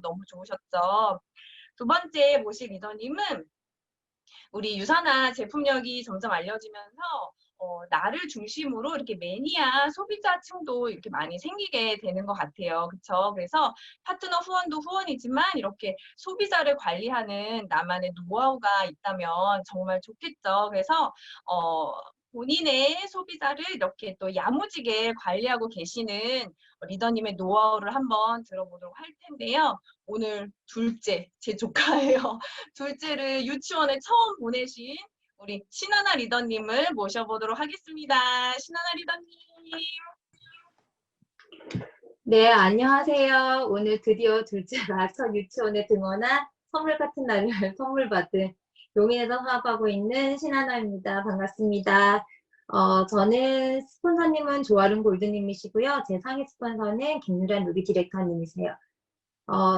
너무 좋으셨죠? 두 번째 모실 리더님은 우리 유산화 제품력이 점점 알려지면서 나를 중심으로 이렇게 매니아 소비자층도 이렇게 많이 생기게 되는 것 같아요. 그쵸? 그래서 파트너 후원도 후원이지만 이렇게 소비자를 관리하는 나만의 노하우가 있다면 정말 좋겠죠. 그래서 본인의 소비자를 이렇게 또 야무지게 관리하고 계시는 리더님의 노하우를 한번 들어보도록 할 텐데요. 오늘 둘째, 제 조카예요. 둘째를 유치원에 처음 보내신 우리 신하나 리더님을 모셔보도록 하겠습니다. 신하나 리더님. 네, 안녕하세요. 오늘 드디어 둘째가 첫 유치원에 등원한 선물 같은 날을 선물 받은 용인에서 사업하고 있는 신하나입니다. 반갑습니다. 저는 스폰서님은 조아름 골드님이시고요. 제 상위 스폰서는 김유란 루비 디렉터님이세요.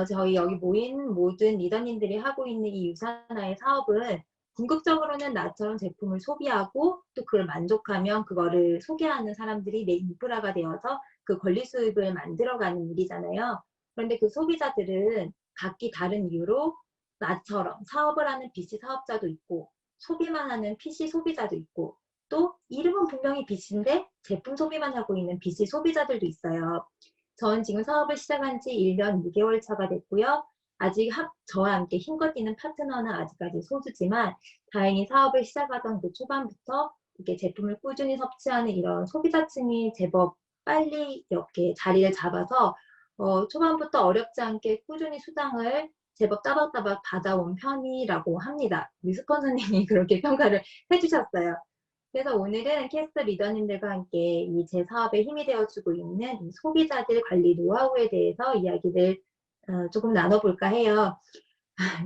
저희 여기 모인 모든 리더님들이 하고 있는 이 유산화의 사업은 궁극적으로는 나처럼 제품을 소비하고 또 그걸 만족하면 그거를 소개하는 사람들이 내 인프라가 되어서 그 권리 수익을 만들어가는 일이잖아요. 그런데 그 소비자들은 각기 다른 이유로 나처럼 사업을 하는 BC 사업자도 있고 소비만 하는 PC 소비자도 있고 또 이름은 분명히 BC인데 제품 소비만 하고 있는 BC 소비자들도 있어요. 전 지금 사업을 시작한 지 1년 6개월 차가 됐고요. 아직 저와 함께 힘껏 뛰는 파트너는 아직까지 소수지만 다행히 사업을 시작하던 그 초반부터 이렇게 제품을 꾸준히 섭취하는 이런 소비자층이 제법 빨리 이렇게 자리를 잡아서 초반부터 어렵지 않게 꾸준히 수당을 제법 따박따박 받아온 편이라고 합니다. 우리 스폰서님이 그렇게 평가를 해주셨어요. 그래서 오늘은 캐스터 리더님들과 함께 이 제 사업에 힘이 되어주고 있는 이 소비자들 관리 노하우에 대해서 이야기를 조금 나눠볼까 해요.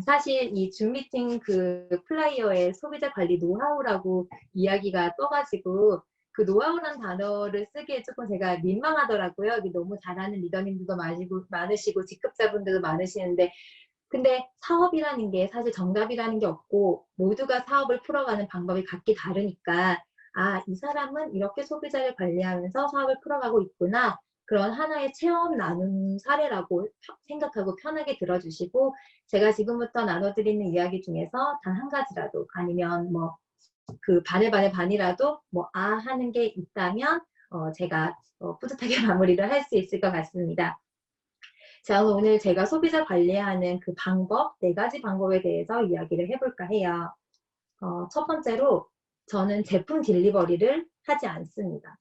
사실 이 줌 미팅 그 플라이어에 소비자 관리 노하우라고 이야기가 떠가지고 그 노하우란 단어를 쓰기에 조금 제가 민망하더라고요. 여기 너무 잘하는 리더님들도 많으시고 직급자분들도 많으시는데 근데 사업이라는 게 사실 정답이라는 게 없고 모두가 사업을 풀어가는 방법이 각기 다르니까 이 사람은 이렇게 소비자를 관리하면서 사업을 풀어가고 있구나. 그런 하나의 체험 나눔 사례라고 생각하고 편하게 들어주시고 제가 지금부터 나눠드리는 이야기 중에서 단 한 가지라도 아니면 뭐 그 반의 반이라도 하는 게 있다면 제가 뿌듯하게 마무리를 할 수 있을 것 같습니다. 자, 오늘 제가 소비자 관리하는 그 방법, 4가지 방법에 대해서 이야기를 해볼까 해요. 첫 번째로 저는 제품 딜리버리를 하지 않습니다.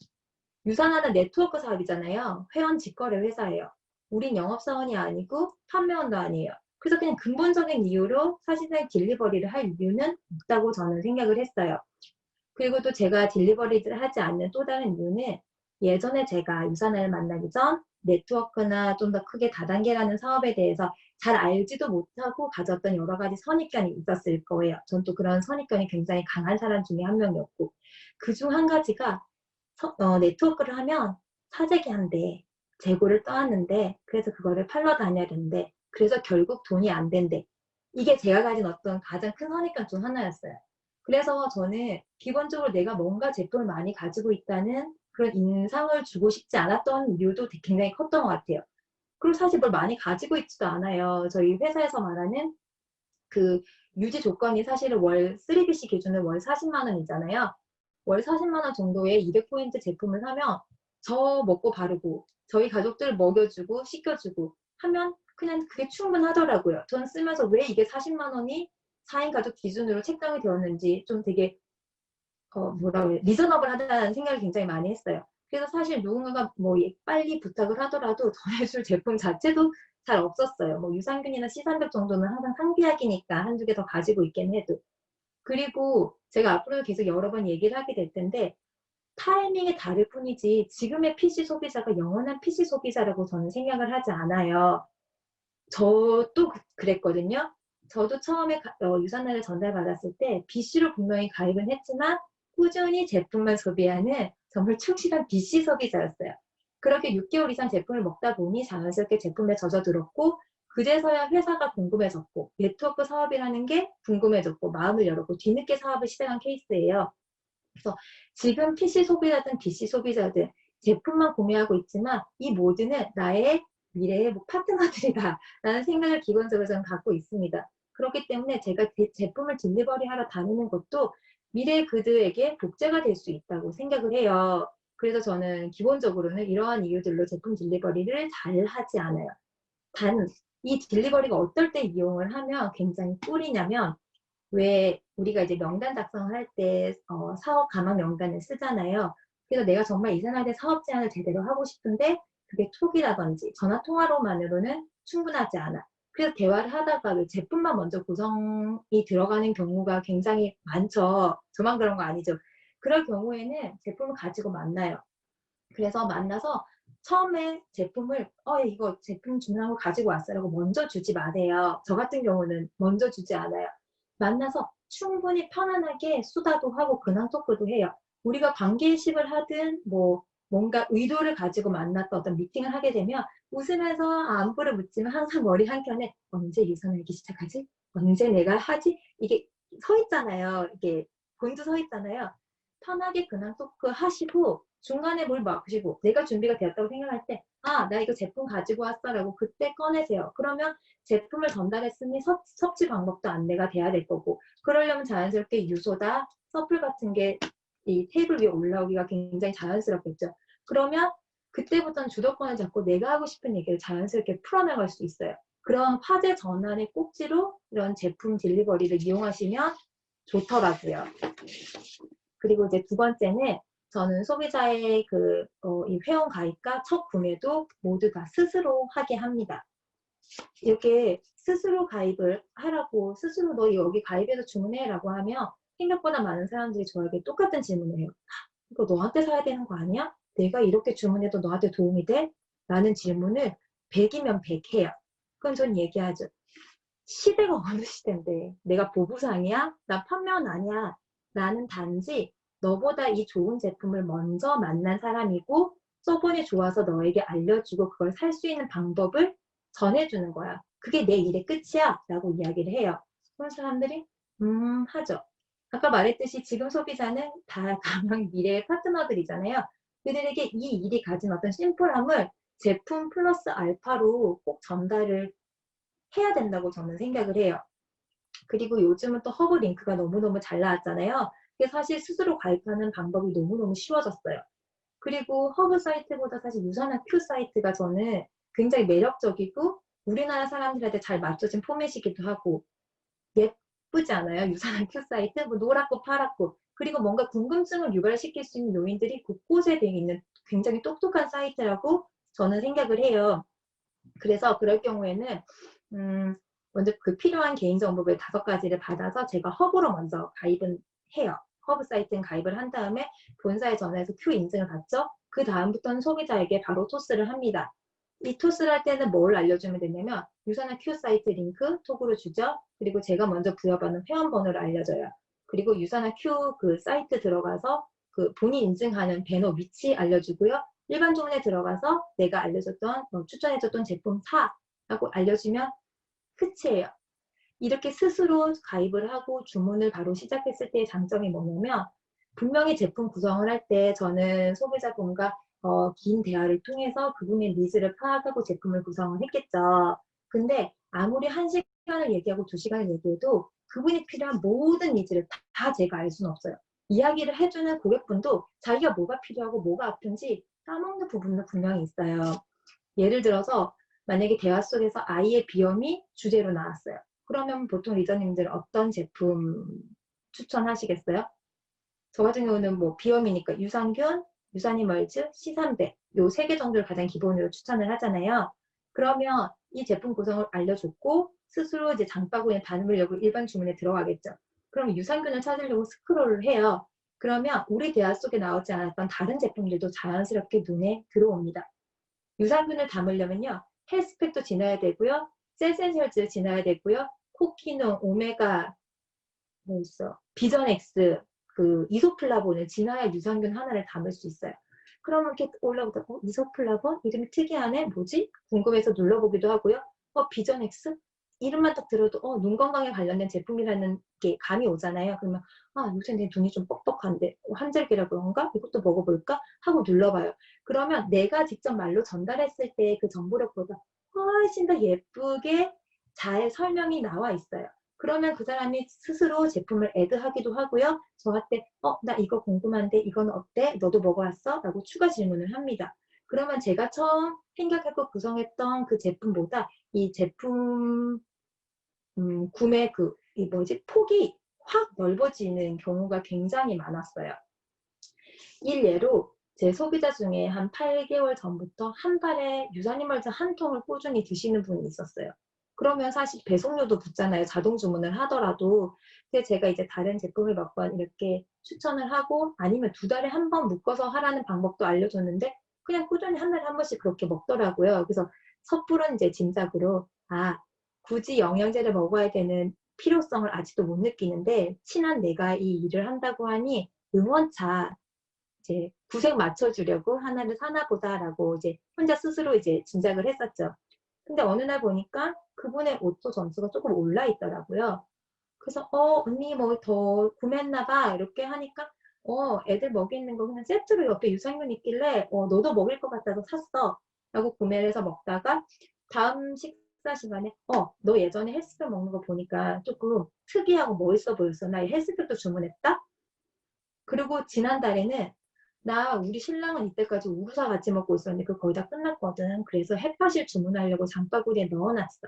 유산하는 네트워크 사업이잖아요. 회원 직거래 회사예요. 우린 영업사원이 아니고 판매원도 아니에요. 그래서 그냥 근본적인 이유로 사실상 딜리버리를 할 이유는 없다고 저는 생각을 했어요. 그리고 또 제가 딜리버리를 하지 않는 또 다른 이유는 예전에 제가 유산을 만나기 전 네트워크나 좀 더 크게 다단계라는 사업에 대해서 잘 알지도 못하고 가졌던 여러 가지 선입견이 있었을 거예요. 전 또 그런 선입견이 굉장히 강한 사람 중에 한 명이었고 그중 한 가지가 네트워크를 하면 사재기 한대, 재고를 떠왔는데 그래서 그거를 팔러 다녀야 되는데 그래서 결국 돈이 안 된대. 이게 제가 가진 어떤 가장 큰 선입견 중 하나였어요. 그래서 저는 기본적으로 내가 뭔가 제품을 많이 가지고 있다는 그런 인상을 주고 싶지 않았던 이유도 굉장히 컸던 것 같아요. 그리고 사실 뭘 많이 가지고 있지도 않아요. 저희 회사에서 말하는 그 유지 조건이 사실은 월 3BC 기준으로 월 40만 원이잖아요. 월 40만 원 정도의 200포인트 제품을 사면 저 먹고 바르고 저희 가족들 먹여주고 씻겨주고 하면 그냥 그게 충분하더라고요. 저는 쓰면서 왜 이게 40만 원이 4인 가족 기준으로 책정이 되었는지 좀 되게 리저너블하다는 생각을 굉장히 많이 했어요. 그래서 사실 누군가가 빨리 부탁을 하더라도 전해줄 제품 자체도 잘 없었어요. 유산균이나 C300 정도는 항상 상비약이니까 한두 개 더 가지고 있긴 해도. 그리고 제가 앞으로도 계속 여러 번 얘기를 하게 될 텐데 타이밍이 다를 뿐이지 지금의 PC 소비자가 영원한 PC 소비자라고 저는 생각을 하지 않아요. 저도 그랬거든요. 저도 처음에 유산화를 전달받았을 때 BC로 분명히 가입은 했지만 꾸준히 제품만 소비하는 정말 충실한 BC 소비자였어요. 그렇게 6개월 이상 제품을 먹다 보니 자연스럽게 제품에 젖어들었고 그제서야 회사가 궁금해졌고 네트워크 사업이라는 게 궁금해졌고 마음을 열었고 뒤늦게 사업을 시작한 케이스예요. 그래서 지금 PC 소비자든 BC 소비자든 제품만 구매하고 있지만 이 모두는 나의 미래의 뭐 파트너들이다라는 생각을 기본적으로 저는 갖고 있습니다. 그렇기 때문에 제가 제품을 딜리버리 하러 다니는 것도 미래 그들에게 복제가 될 수 있다고 생각을 해요. 그래서 저는 기본적으로는 이러한 이유들로 제품 딜리버리를 잘 하지 않아요. 단, 이 딜리버리가 어떨 때 이용을 하면 굉장히 꿀이냐면, 왜 우리가 이제 명단 작성을 할 때 사업 가망 명단을 쓰잖아요. 그래서 내가 정말 이 사람한테 사업 제안을 제대로 하고 싶은데 그게 톡이라든지 전화 통화로만으로는 충분하지 않아. 그래서 대화를 하다가 왜 제품만 먼저 구성이 들어가는 경우가 굉장히 많죠. 저만 그런 거 아니죠. 그럴 경우에는 제품을 가지고 만나요. 그래서 만나서 처음에 제품을 이거 제품 주문한 거 가지고 왔어라고 먼저 주지 마세요. 저 같은 경우는 먼저 주지 않아요. 만나서 충분히 편안하게 수다도 하고 근황 토크도 해요. 우리가 관계의식을 하든 뭐 뭔가 의도를 가지고 만났던 어떤 미팅을 하게 되면 웃으면서 안부를 묻지만 항상 머리 한켠에 언제 유선하기 시작하지? 언제 내가 하지? 이게 서 있잖아요. 이게 곤두 서 있잖아요. 편하게 근황 토크 하시고 중간에 뭘 마시고 내가 준비가 되었다고 생각할 때 나 이거 제품 가지고 왔어라고 그때 꺼내세요. 그러면 제품을 전달했으니 섭취 방법도 안내가 돼야 될 거고 그러려면 자연스럽게 유소다, 서플 같은 게 이 테이블 위에 올라오기가 굉장히 자연스럽겠죠. 그러면 그때부터는 주도권을 잡고 내가 하고 싶은 얘기를 자연스럽게 풀어나갈 수 있어요. 그런 화제 전환의 꼭지로 이런 제품 딜리버리를 이용하시면 좋더라고요. 그리고 이제 두 번째는 저는 소비자의 이 회원 가입과 첫 구매도 모두 다 스스로 하게 합니다. 이렇게 스스로 가입을 하라고 스스로 너 여기 가입해서 주문해라고 하면 생각보다 많은 사람들이 저에게 똑같은 질문을 해요. 이거 너한테 사야 되는 거 아니야? 내가 이렇게 주문해도 너한테 도움이 돼? 라는 질문을 100이면 100 해요. 그럼 전 얘기하죠. 시대가 어느 시대인데 내가 보부상이야? 나 판매원 아니야? 나는 단지 너보다 이 좋은 제품을 먼저 만난 사람이고 써보니 좋아서 너에게 알려주고 그걸 살 수 있는 방법을 전해주는 거야. 그게 내 일의 끝이야 라고 이야기를 해요. 그런 사람들이 하죠. 아까 말했듯이 지금 소비자는 다 가망 미래의 파트너들이잖아요. 그들에게 이 일이 가진 어떤 심플함을 제품 플러스 알파로 꼭 전달을 해야 된다고 저는 생각을 해요. 그리고 요즘은 또 허브 링크가 너무너무 잘 나왔잖아요. 그게 사실 스스로 가입하는 방법이 너무너무 쉬워졌어요. 그리고 허브 사이트보다 사실 유선한 큐 사이트가 저는 굉장히 매력적이고 우리나라 사람들한테 잘 맞춰진 포맷이기도 하고 예쁘지 않아요? 유선한 큐 사이트? 뭐 노랗고 파랗고 그리고 뭔가 궁금증을 유발시킬 수 있는 요인들이 곳곳에 되어 있는 굉장히 똑똑한 사이트라고 저는 생각을 해요. 그래서 그럴 경우에는 먼저 그 필요한 개인정보별 5가지를 받아서 제가 허브로 먼저 가입은 해요. 허브 사이트는 가입을 한 다음에 본사에 전화해서 큐 인증을 받죠. 그 다음부터는 소비자에게 바로 토스를 합니다. 이 토스를 할 때는 뭘 알려주면 되냐면 유선한 큐 사이트 링크 톡으로 주죠. 그리고 제가 먼저 부여받는 회원번호를 알려줘요. 그리고 유선한 큐 그 사이트 들어가서 그 본인 인증하는 배너 위치 알려주고요. 일반 주문에 들어가서 내가 알려줬던 추천해줬던 제품 사라고 알려주면 끝이에요. 이렇게 스스로 가입을 하고 주문을 바로 시작했을 때의 장점이 뭐냐면 분명히 제품 구성을 할 때 저는 소비자분과 긴 대화를 통해서 그분의 니즈를 파악하고 제품을 구성을 했겠죠. 근데 아무리 1시간을 얘기하고 2시간을 얘기해도 그분이 필요한 모든 니즈를 다 제가 알 수는 없어요. 이야기를 해주는 고객분도 자기가 뭐가 필요하고 뭐가 아픈지 까먹는 부분도 분명히 있어요. 예를 들어서 만약에 대화 속에서 아이의 비염이 주제로 나왔어요. 그러면 보통 리더님들 어떤 제품 추천하시겠어요? 저 같은 경우는 뭐 비염이니까 유산균, 유산이멀즈, C3대 요 3개 정도를 가장 기본으로 추천을 하잖아요. 그러면 이 제품 구성을 알려줬고 스스로 이제 장바구니에 담으려고 일반 주문에 들어가겠죠. 그럼 유산균을 찾으려고 스크롤을 해요. 그러면 우리 대화 속에 나오지 않았던 다른 제품들도 자연스럽게 눈에 들어옵니다. 유산균을 담으려면요. 헬스팩도 지나야 되고요. 세센셜즈 지나야 되고요. 코키농, 오메가 뭐 있어? 비전엑스, 그 이소플라본을 지나야 유산균 하나를 담을 수 있어요. 그러면 이렇게 올라오다 이소플라본? 이름이 특이하네? 뭐지? 궁금해서 눌러보기도 하고요. 비전엑스? 이름만 딱 들어도 눈 건강에 관련된 제품이라는 게 감이 오잖아요. 그러면 요새 내 눈이 좀 뻑뻑한데 환절기라 그런가? 이것도 먹어볼까? 하고 눌러봐요. 그러면 내가 직접 말로 전달했을 때 그 정보력보다 훨씬 더 예쁘게 잘 설명이 나와 있어요. 그러면 그 사람이 스스로 제품을 애드하기도 하고요. 저한테 나 이거 궁금한데 이건 어때? 너도 먹어봤어? 라고 추가 질문을 합니다. 그러면 제가 처음 생각하고 구성했던 그 제품보다 이 제품 구매 폭이 확 넓어지는 경우가 굉장히 많았어요. 일례로 제 소비자 중에 한 8개월 전부터 한 달에 유산균물질 한 통을 꾸준히 드시는 분이 있었어요. 그러면 사실 배송료도 붙잖아요. 자동 주문을 하더라도. 근데 제가 이제 다른 제품을 몇 번 이렇게 추천을 하고 아니면 2달에 한 번 묶어서 하라는 방법도 알려줬는데 그냥 꾸준히 한 달에 한 번씩 그렇게 먹더라고요. 그래서 섣부른 이제 짐작으로 굳이 영양제를 먹어야 되는 필요성을 아직도 못 느끼는데 친한 내가 이 일을 한다고 하니 응원차 이제 구색 맞춰주려고 하나를 사나 보다라고 이제 혼자 스스로 이제 짐작을 했었죠. 근데 어느 날 보니까 그분의 오토 점수가 조금 올라 있더라고요. 그래서 언니 뭐 더 구매했나 봐 이렇게 하니까 애들 먹이는 거 그냥 세트로 옆에 유산균 있길래 너도 먹을 것 같아서 샀어 라고 구매를 해서 먹다가 다음 식사 시간에 너 예전에 헬스팩 먹는 거 보니까 조금 특이하고 멋있어 보였어. 나 이 헬스팩도 주문했다. 그리고 지난달에는 나 우리 신랑은 이때까지 우루사 같이 먹고 있었는데 그거 거의 다 끝났거든. 그래서 해파실 주문하려고 장바구니에 넣어놨어.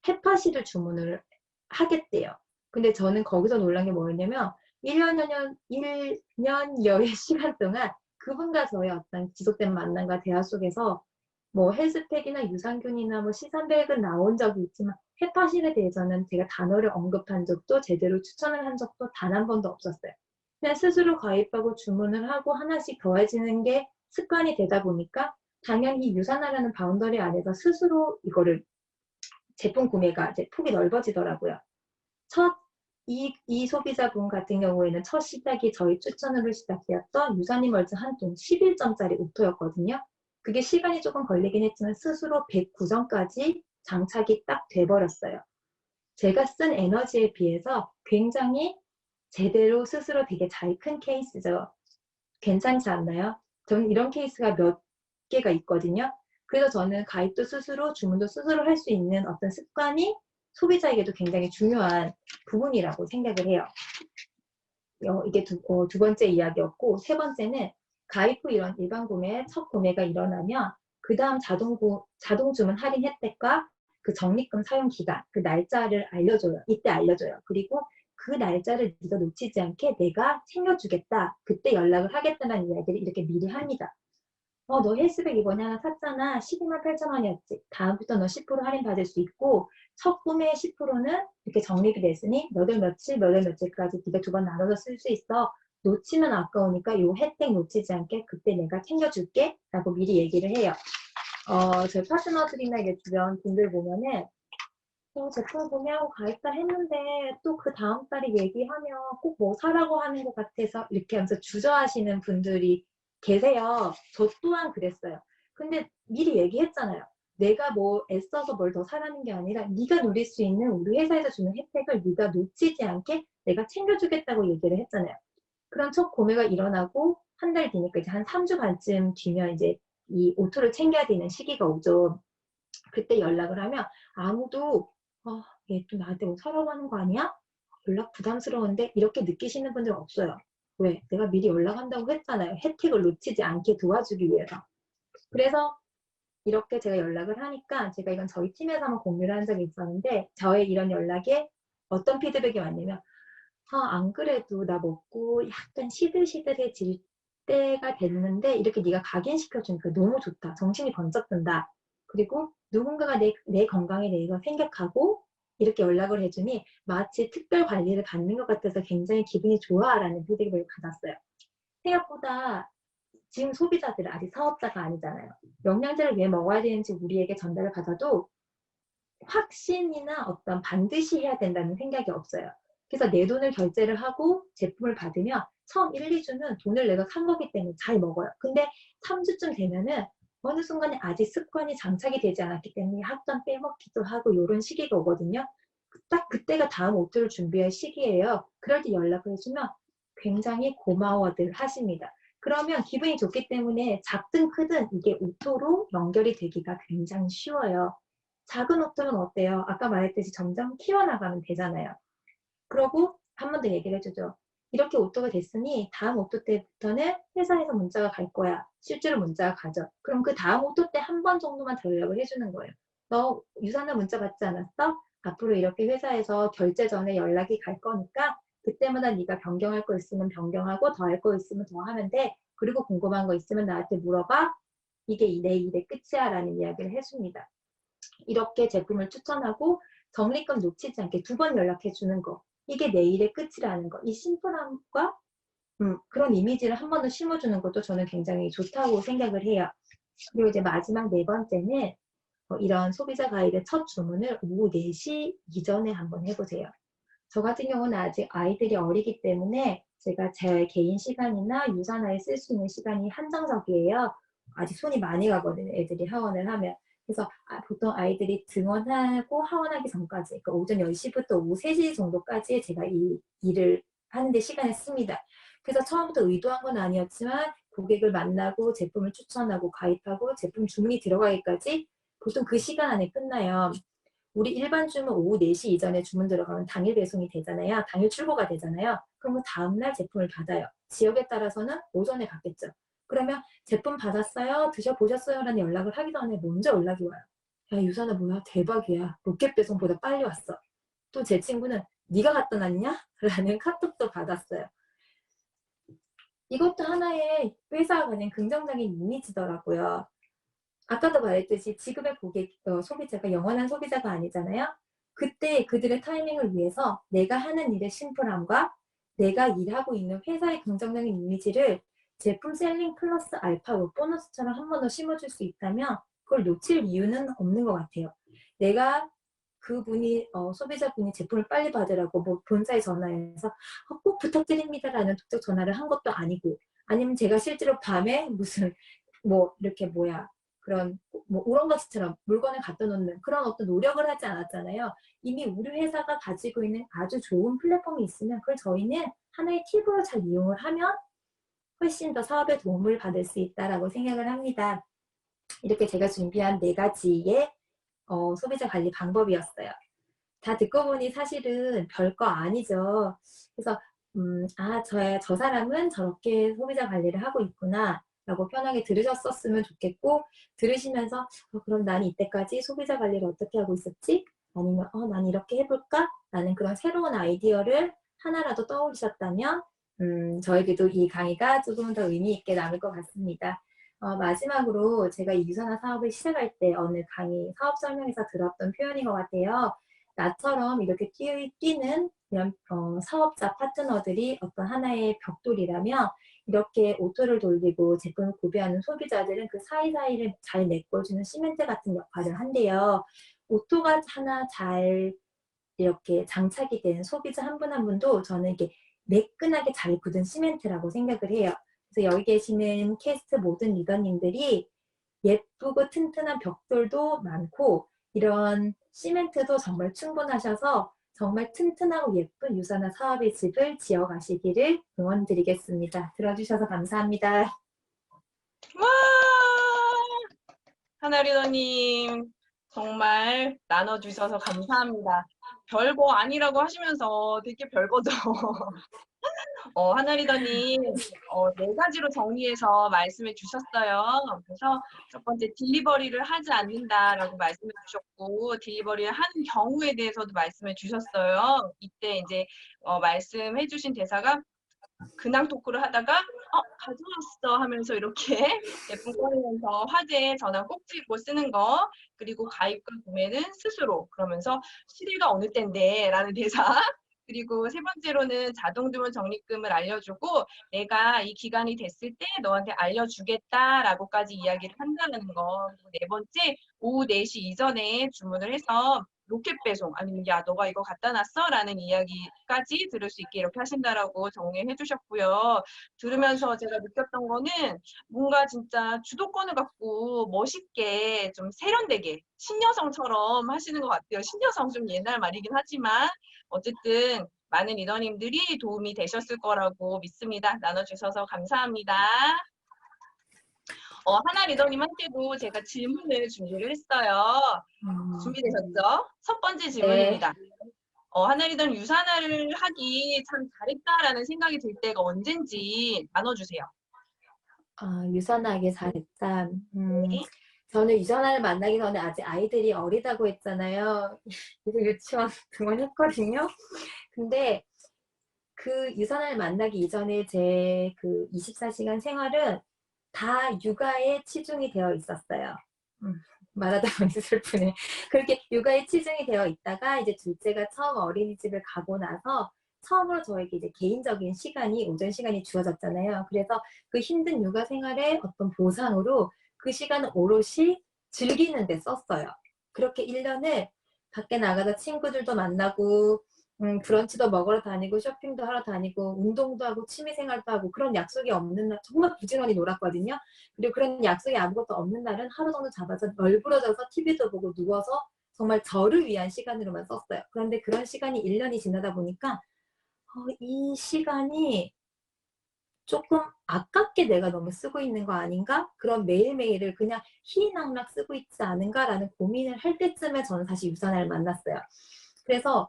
해파실을 주문을 하겠대요. 근데 저는 거기서 놀란 게 뭐였냐면 1년여의 시간 동안 그분과 저의 어떤 지속된 만남과 대화 속에서 뭐 헬스팩이나 유산균이나 뭐 시산백은 나온 적이 있지만 해파실에 대해서는 제가 단어를 언급한 적도 제대로 추천을 한 적도 단 한 번도 없었어요. 그냥 스스로 가입하고 주문을 하고 하나씩 더해지는 게 습관이 되다 보니까 당연히 유산하라는 바운더리 안에서 스스로 이거를 제품 구매가 이제 폭이 넓어지더라고요. 이 소비자분 같은 경우에는 첫 시작이 저희 추천으로 시작되었던 유산이멀즈 한 통 11점짜리 오토였거든요. 그게 시간이 조금 걸리긴 했지만 스스로 109점까지 장착이 딱 돼버렸어요. 제가 쓴 에너지에 비해서 굉장히 제대로 스스로 되게 잘 큰 케이스죠. 괜찮지 않나요? 저는 이런 케이스가 몇 개가 있거든요. 그래서 저는 가입도 스스로, 주문도 스스로 할 수 있는 어떤 습관이 소비자에게도 굉장히 중요한 부분이라고 생각을 해요. 이게 두 번째 이야기였고, 세 번째는 가입 후 이런 일반 구매, 첫 구매가 일어나면 그 다음 자동 주문 할인 혜택과 그 적립금 사용 기간, 그 날짜를 알려줘요. 이때 알려줘요. 그리고 그 날짜를 네가 놓치지 않게 내가 챙겨주겠다. 그때 연락을 하겠다는 이야기를 이렇게 미리 합니다. 너 헬스백 이번에 하나 샀잖아. 128,000원이었지. 다음부터 너 10% 할인 받을 수 있고 첫 구매의 10%는 이렇게 적립이 됐으니 몇 월 며칠, 몇 월 며칠까지 네가 2번 나눠서 쓸 수 있어. 놓치면 아까우니까 이 혜택 놓치지 않게 그때 내가 챙겨줄게 라고 미리 얘기를 해요. 저희 파트너들이나 이제 주변 분들 보면은 제품 구매하고 가입다 했는데 또 그 다음 달에 얘기하면 꼭 뭐 사라고 하는 것 같아서 이렇게 하면서 주저하시는 분들이 계세요. 저 또한 그랬어요. 근데 미리 얘기했잖아요. 내가 뭐 애써서 뭘 더 사라는 게 아니라 네가 누릴 수 있는 우리 회사에서 주는 혜택을 네가 놓치지 않게 내가 챙겨주겠다고 얘기를 했잖아요. 그런 첫 구매가 일어나고 한 달 뒤니까 이제 한 3주 반쯤 뒤면 이제 이 오토를 챙겨야 되는 시기가 오죠. 그때 연락을 하면 아무도 얘 또 나한테 뭐 사라고 하는 거 아니야? 연락 부담스러운데 이렇게 느끼시는 분들 없어요. 왜? 내가 미리 연락한다고 했잖아요. 혜택을 놓치지 않게 도와주기 위해서. 그래서 이렇게 제가 연락을 하니까 제가 이건 저희 팀에서 한번 공유를 한 적이 있었는데 저의 이런 연락에 어떤 피드백이 왔냐면 안 그래도 나 먹고 약간 시들시들해질 때가 됐는데 이렇게 네가 각인시켜주니까 너무 좋다. 정신이 번쩍 든다. 그리고 누군가가 내 건강에 대해서 생각하고 이렇게 연락을 해주니 마치 특별 관리를 받는 것 같아서 굉장히 기분이 좋아라는 피드백을 받았어요. 생각보다 지금 소비자들은 아직 사업자가 아니잖아요. 영양제를 왜 먹어야 되는지 우리에게 전달을 받아도 확신이나 어떤 반드시 해야 된다는 생각이 없어요. 그래서 내 돈을 결제를 하고 제품을 받으면 처음 1, 2주는 돈을 내가 산 거기 때문에 잘 먹어요. 근데 3주쯤 되면은 어느 순간에 아직 습관이 장착이 되지 않았기 때문에 학점 빼먹기도 하고 요런 시기가 오거든요. 딱 그때가 다음 오토를 준비할 시기예요. 그럴 때 연락을 해주면 굉장히 고마워들 하십니다. 그러면 기분이 좋기 때문에 작든 크든 이게 오토로 연결이 되기가 굉장히 쉬워요. 작은 오토는 어때요? 아까 말했듯이 점점 키워나가면 되잖아요. 그러고 한 번 더 얘기를 해주죠. 이렇게 오토가 됐으니 다음 오토 때부터는 회사에서 문자가 갈 거야. 실제로 문자가 가죠. 그럼 그 다음 오토 때 한 번 정도만 더 연락을 해주는 거예요. 너 유산화 문자 받지 않았어? 앞으로 이렇게 회사에서 결제 전에 연락이 갈 거니까 그때마다 네가 변경할 거 있으면 변경하고 더 할 거 있으면 더 하면 돼. 그리고 궁금한 거 있으면 나한테 물어봐. 이게 내 일의 끝이야 라는 이야기를 해줍니다. 이렇게 제품을 추천하고 적립금 놓치지 않게 2번 연락해 주는 거. 이게 내 일의 끝이라는 거. 이 심플함과 그런 이미지를 한 번 더 심어주는 것도 저는 굉장히 좋다고 생각을 해요. 그리고 이제 마지막 4번째는 이런 소비자 가이드 첫 주문을 오후 4시 이전에 한번 해보세요. 저 같은 경우는 아직 아이들이 어리기 때문에 제가 제 개인 시간이나 유산화에 쓸 수 있는 시간이 한정적이에요. 아직 손이 많이 가거든요. 애들이 하원을 하면. 그래서 보통 아이들이 등원하고 하원하기 전까지, 그러니까 오전 10시부터 오후 3시 정도까지 제가 이 일을 하는데 시간을 씁니다. 그래서 처음부터 의도한 건 아니었지만 고객을 만나고 제품을 추천하고 가입하고 제품 주문이 들어가기까지 보통 그 시간 안에 끝나요. 우리 일반 주문 오후 4시 이전에 주문 들어가면 당일 배송이 되잖아요. 당일 출고가 되잖아요. 그러면 다음날 제품을 받아요. 지역에 따라서는 오전에 받겠죠. 그러면 제품 받았어요? 드셔보셨어요? 라는 연락을 하기 전에 먼저 연락이 와요. 야, 유산아 뭐야? 대박이야. 로켓 배송보다 빨리 왔어. 또 제 친구는 네가 갖다 놨냐? 라는 카톡도 받았어요. 이것도 하나의 회사가 가진 긍정적인 이미지더라고요. 아까도 말했듯이 지금의 소비자가 영원한 소비자가 아니잖아요. 그때 그들의 타이밍을 위해서 내가 하는 일의 심플함과 내가 일하고 있는 회사의 긍정적인 이미지를 제품 셀링 플러스 알파로 보너스처럼 한 번 더 심어줄 수 있다면 그걸 놓칠 이유는 없는 것 같아요. 내가 그분이 소비자분이 제품을 빨리 받으라고 뭐 본사에 전화해서 꼭 부탁드립니다라는 독적 전화를 한 것도 아니고, 아니면 제가 실제로 밤에 무슨 뭐 이렇게 그런 뭐 우렁각시처럼 물건을 갖다 놓는 그런 어떤 노력을 하지 않았잖아요. 이미 우리 회사가 가지고 있는 아주 좋은 플랫폼이 있으면 그걸 저희는 하나의 팁으로 잘 이용을 하면 훨씬 더 사업에 도움을 받을 수 있다라고 생각을 합니다. 이렇게 제가 준비한 4가지의 소비자 관리 방법이었어요. 다 듣고 보니 사실은 별거 아니죠. 그래서 저 사람은 저렇게 소비자 관리를 하고 있구나 라고 편하게 들으셨었으면 좋겠고, 들으시면서 그럼 난 이때까지 소비자 관리를 어떻게 하고 있었지? 아니면 난 이렇게 해볼까? 라는 그런 새로운 아이디어를 하나라도 떠올리셨다면 저에게도 이 강의가 조금 더 의미 있게 남을 것 같습니다. 마지막으로 제가 이 유산화 사업을 시작할 때 어느 강의 사업 설명에서 들었던 표현인 것 같아요. 나처럼 이렇게 뛰는 이런 사업자 파트너들이 어떤 하나의 벽돌이라면 이렇게 오토를 돌리고 제품을 구매하는 소비자들은 그 사이사이를 잘 메꿔주는 시멘트 같은 역할을 한대요. 오토가 하나 잘 이렇게 장착이 된 소비자 한 분 한 분도 저는 이게 매끈하게 잘 굳은 시멘트라고 생각을 해요. 그래서 여기 계시는 캐스트 모든 리더님들이 예쁘고 튼튼한 벽돌도 많고 이런 시멘트도 정말 충분하셔서 정말 튼튼하고 예쁜 유산화 사업의 집을 지어가시기를 응원드리겠습니다. 들어주셔서 감사합니다. 와! 하나 리더님, 정말 나눠주셔서 감사합니다. 별거 아니라고 하시면서 되게 별거죠. 하나 리더님, 4가지로 정리해서 말씀해 주셨어요. 그래서 첫 번째, 딜리버리를 하지 않는다라고 말씀해 주셨고, 딜리버리를 하는 경우에 대해서도 말씀해 주셨어요. 이때 이제 말씀해 주신 대사가 근황 토크를 하다가 가져왔어 하면서 이렇게 예쁜 꺼내면서 화제에 전화 꼭 찍고 쓰는 거, 그리고 가입과 구매는 스스로, 그러면서 시대가 어느 때인데 라는 대사, 그리고 3번째로는 자동주문 적립금을 알려주고 내가 이 기간이 됐을 때 너한테 알려주겠다라고까지 이야기를 한다는 거. 그리고 4번째, 오후 4시 이전에 주문을 해서 로켓 배송 아니면 야 너가 이거 갖다 놨어? 라는 이야기까지 들을 수 있게 이렇게 하신다라고 정리해 주셨고요. 들으면서 제가 느꼈던 거는 뭔가 진짜 주도권을 갖고 멋있게 좀 세련되게 신여성처럼 하시는 것 같아요. 신여성 좀 옛날 말이긴 하지만 어쨌든 많은 리더님들이 도움이 되셨을 거라고 믿습니다. 나눠주셔서 감사합니다. 하나 리더님한테도 제가 질문을 준비를 했어요. 준비되셨죠? 첫 번째 네. 질문입니다. 하나 리더는 유산화를 하기 참 잘했다라는 생각이 들 때가 언젠지 나눠주세요. 유선하게 잘했다. 네. 저는 유선아를 만나기 전에 아직 아이들이 어리다고 했잖아요. 그래서 유치원 등원했거든요. 근데 그 유선아를 만나기 이전에 제 그 24시간 생활은 다 육아에 치중이 되어 있었어요. 말하다 보니 슬프네. 그렇게 육아에 치중이 되어 있다가 이제 둘째가 처음 어린이집을 가고 나서 처음으로 저에게 이제 개인적인 시간이 오전 시간이 주어졌잖아요. 그래서 그 힘든 육아 생활의 어떤 보상으로 그 시간을 오롯이 즐기는 데 썼어요. 그렇게 1년을 밖에 나가서 친구들도 만나고 브런치도 먹으러 다니고 쇼핑도 하러 다니고 운동도 하고 취미 생활도 하고 그런 약속이 없는 날 정말 부지런히 놀았거든요. 그리고 그런 약속이 아무것도 없는 날은 하루 정도 잡아서 널브러져서 TV도 보고 누워서 정말 저를 위한 시간으로만 썼어요. 그런데 그런 시간이 1년이 지나다 보니까 이 시간이 조금 아깝게 내가 너무 쓰고 있는 거 아닌가? 그런 매일매일을 그냥 희희낙락 쓰고 있지 않은가라는 고민을 할 때쯤에 저는 사실 유산화를 만났어요. 그래서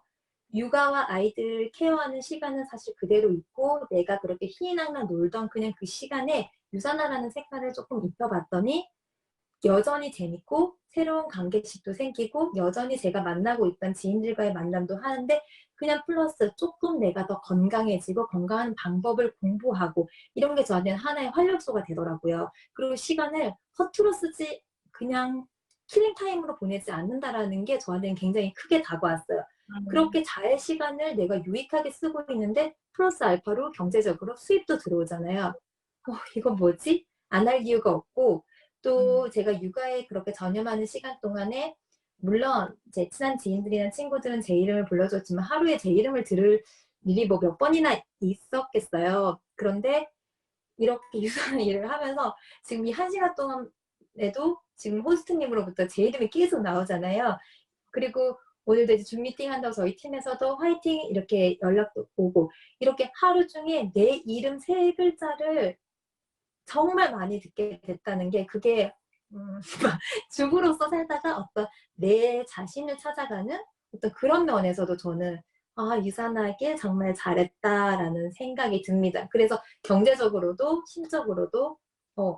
육아와 아이들 케어하는 시간은 사실 그대로 있고 내가 그렇게 희희낙락 놀던 그냥 그 시간에 유산화라는 색깔을 조금 입혀봤더니 여전히 재밌고 새로운 관계식도 생기고 여전히 제가 만나고 있던 지인들과의 만남도 하는데 그냥 플러스 조금 내가 더 건강해지고 건강한 방법을 공부하고 이런 게 저한테는 하나의 활력소가 되더라고요. 그리고 시간을 허투루 쓰지 그냥 킬링타임으로 보내지 않는다라는 게 저한테는 굉장히 크게 다가왔어요. 그렇게 자의 시간을 내가 유익하게 쓰고 있는데 플러스 알파로 경제적으로 수입도 들어오잖아요. 이건 뭐지? 안 할 이유가 없고 또 제가 육아에 그렇게 전념하는 시간 동안에 물론 제 친한 지인들이나 친구들은 제 이름을 불러줬지만 하루에 제 이름을 들을 일이 뭐 몇 번이나 있었겠어요. 그런데 이렇게 유사한 일을 하면서 지금 이 1시간 동안에도 지금 호스트님으로부터 제 이름이 계속 나오잖아요. 그리고 오늘도 이제 줌 미팅 한다고 저희 팀에서도 화이팅 이렇게 연락도 오고 이렇게 하루 중에 내 이름 3글자를 정말 많이 듣게 됐다는 게 그게 주부로서 살다가 어떤 내 자신을 찾아가는 어떤 그런 면에서도 저는 유산하게 정말 잘했다라는 생각이 듭니다. 그래서 경제적으로도 심적으로도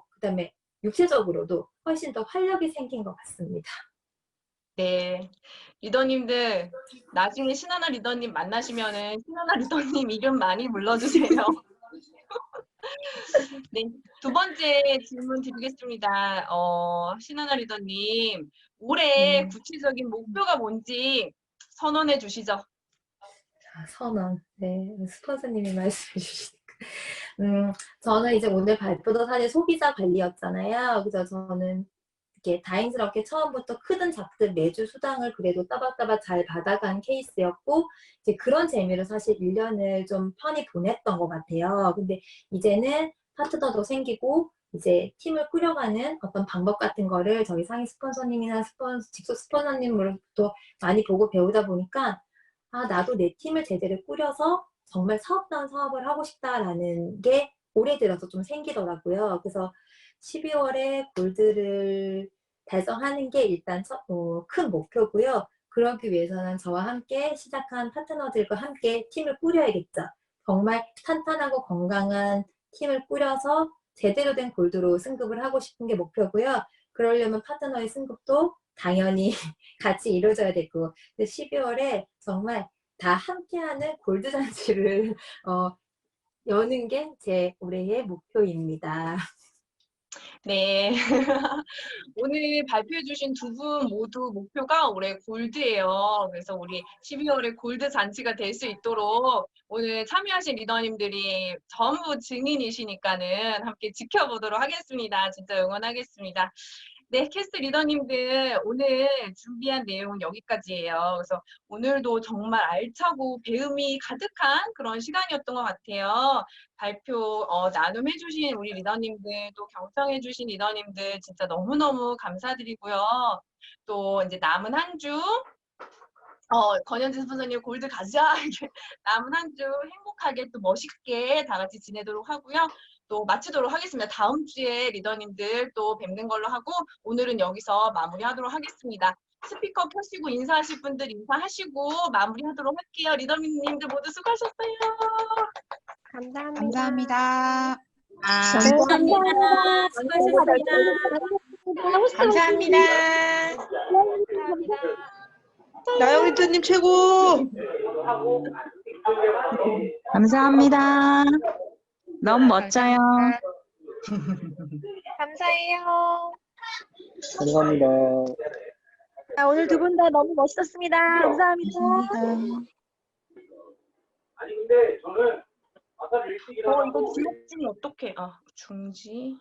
그다음에 육체적으로도 훨씬 더 활력이 생긴 것 같습니다. 네. 리더님들, 나중에 신하나 리더님 만나시면은 신하나 리더님 이름 많이 불러주세요. 네. 두 번째 질문 드리겠습니다. 신하나 리더님, 올해 네. 구체적인 목표가 뭔지 선언해 주시죠. 선언. 네. 스폰서님이 말씀해 주시니까. 저는 이제 오늘 발표도 사실 소비자 관리였잖아요. 그래서 저는 이렇게 다행스럽게 처음부터 크든 작든 매주 수당을 그래도 따박따박 잘 받아간 케이스였고 이제 그런 재미로 사실 1년을 좀 편히 보냈던 것 같아요. 근데 이제는 파트너도 생기고 이제 팀을 꾸려가는 어떤 방법 같은 거를 저희 상위 스폰서님이나 직속 스폰서님으로부터 많이 보고 배우다 보니까 나도 내 팀을 제대로 꾸려서 정말 사업다운 사업을 하고 싶다라는 게 올해 들어서 좀 생기더라고요. 그래서 12월에 골드를 달성하는 게 일단 큰 목표고요. 그러기 위해서는 저와 함께 시작한 파트너들과 함께 팀을 꾸려야겠죠. 정말 탄탄하고 건강한 팀을 꾸려서 제대로 된 골드로 승급을 하고 싶은 게 목표고요. 그러려면 파트너의 승급도 당연히 같이 이루어져야 되고 12월에 정말 다 함께하는 골드 잔치를 여는 게 제 올해의 목표입니다. 네. 오늘 발표해 주신 두 분 모두 목표가 올해 골드예요. 그래서 우리 12월에 골드 잔치가 될 수 있도록 오늘 참여하신 리더님들이 전부 증인이시니까는 함께 지켜보도록 하겠습니다. 진짜 응원하겠습니다. 네, 캐스트 리더님들 오늘 준비한 내용은 여기까지예요. 그래서 오늘도 정말 알차고 배움이 가득한 그런 시간이었던 것 같아요. 발표 나눔해주신 우리 리더님들 또 경청해주신 리더님들 진짜 너무너무 감사드리고요. 또 이제 남은 한 주 권현진 스폰서님 골드 가자 이렇게 남은 한 주 행복하게 또 멋있게 다 같이 지내도록 하고요. 또 마치도록 하겠습니다. 다음 주에 리더님들 또 뵙는 걸로 하고 오늘은 여기서 마무리하도록 하겠습니다. 스피커 켜시고 인사하실 분들 인사하시고 마무리하도록 할게요. 리더님들 모두 수고하셨어요. 감사합니다. 감사합니다. 감사합니다. 수고하셨습니다. 감사합니다. 나영 리터님 최고. 감사합니다. 너무 멋져요. 감사해요. 감사합니다. 오늘 두 분 다 너무 멋있었습니다. 감사합니다. 아니 근데 저는 아까 일찍 일어나고 이거 중지 어떻게? 중지.